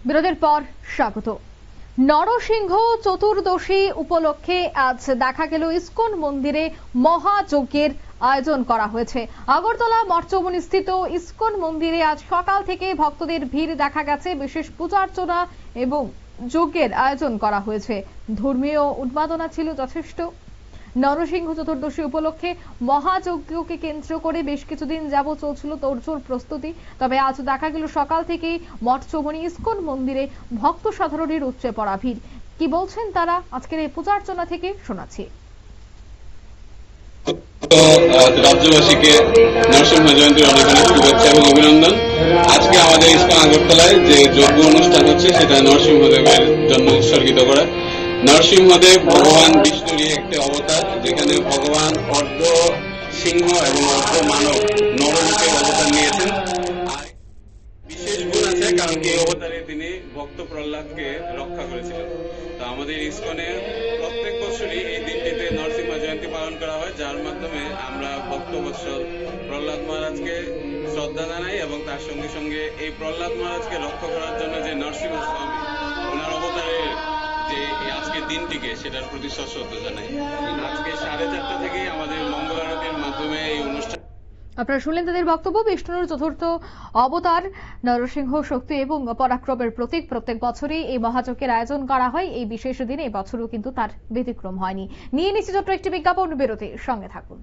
বিরতির পর স্বাগত। নরসিংহ চতুর্দশী উপলক্ষে আজ দেখা গেল ইসকন মন্দিরে মহাযজ্ঞের আয়োজন করা হয়েছে। আগরতলা মঠচৌমুহনী স্থিত ইসকন মন্দিরে আজ সকাল থেকে ভক্তদের ভিড় দেখা গেছে। বিশেষ পূজার্চনা এবং যজ্ঞের আয়োজন করা হয়েছে। ধর্মীয় উন্মাদনা ছিল যথেষ্ট। নরসিংহ চতুর্দশী উপলক্ষে মহাযজ্ঞকে কেন্দ্র করে বেশ কিছুদিন যাবত চলছিল তোড়জোড় প্রস্তুতি। তবে আজ দেখা গেল সকাল থেকেই মঠচৌমুহনী ইসকন মন্দিরে ভক্ত সাধারণের উপচে পড়া ভিড়। কি বলছেন তারা আজকের এই পূজার্চনা থেকে শোনাচ্ছি। রাজ্যবাসীকে নরসিংহ জয়ন্তীর অনেক অনেক শুভেচ্ছা এবং অভিনন্দন। আজকে আমাদের ইসকন আগরতলায় যে যজ্ঞ অনুষ্ঠান হচ্ছে সেটা নরসিংহদেবের জন্য উৎসর্গিত করা। নরসিংহদেব ভগবান বিষ্ণুরই একটি অবতার, যেখানে ভগবান অর্ধ সিংহ এবং অর্ধ মানব নররূপে অবতার নিয়েছেন। বিশেষ গুণ আছে, কারণ এই অবতারে তিনি ভক্ত প্রহ্লাদকে রক্ষা করেছিলেন। তো আমাদের ইসকনে প্রত্যেক বছরই এই দিনটিতে নরসিংহ জয়ন্তী পালন করা হয়, যার মাধ্যমে আমরা ভক্ত বৎসল প্রহ্লাদ মহারাজকে শ্রদ্ধা জানাই এবং তার সঙ্গে সঙ্গে এই প্রহ্লাদ মহারাজকে রক্ষা করার জন্য যে নরসিংহ স্বামী ওনার অবতারের যে আজকের দিনটিকে সেটার প্রতি শ্রদ্ধা জানাই। আজকে 4:30 থেকে আমাদের মঙ্গল আরতির মাধ্যমে এই অনুষ্ঠান। আপনারা শুনলেন তাদের বক্তব্য। বিষ্ণুর চতুর্থ অবতার নরসিংহ শক্তি এবং পরাক্রমের প্রতীক। প্রত্যেক বছরই এই মহাযজ্ঞের আয়োজন করা হয়। এই বিশেষ দিনে এবছরও কিন্তু তার ব্যতিক্রম হয়নি। নিয়ে নিচ্ছি ছোট্ট একটি বিজ্ঞাপন বিরতি, সঙ্গে থাকুন।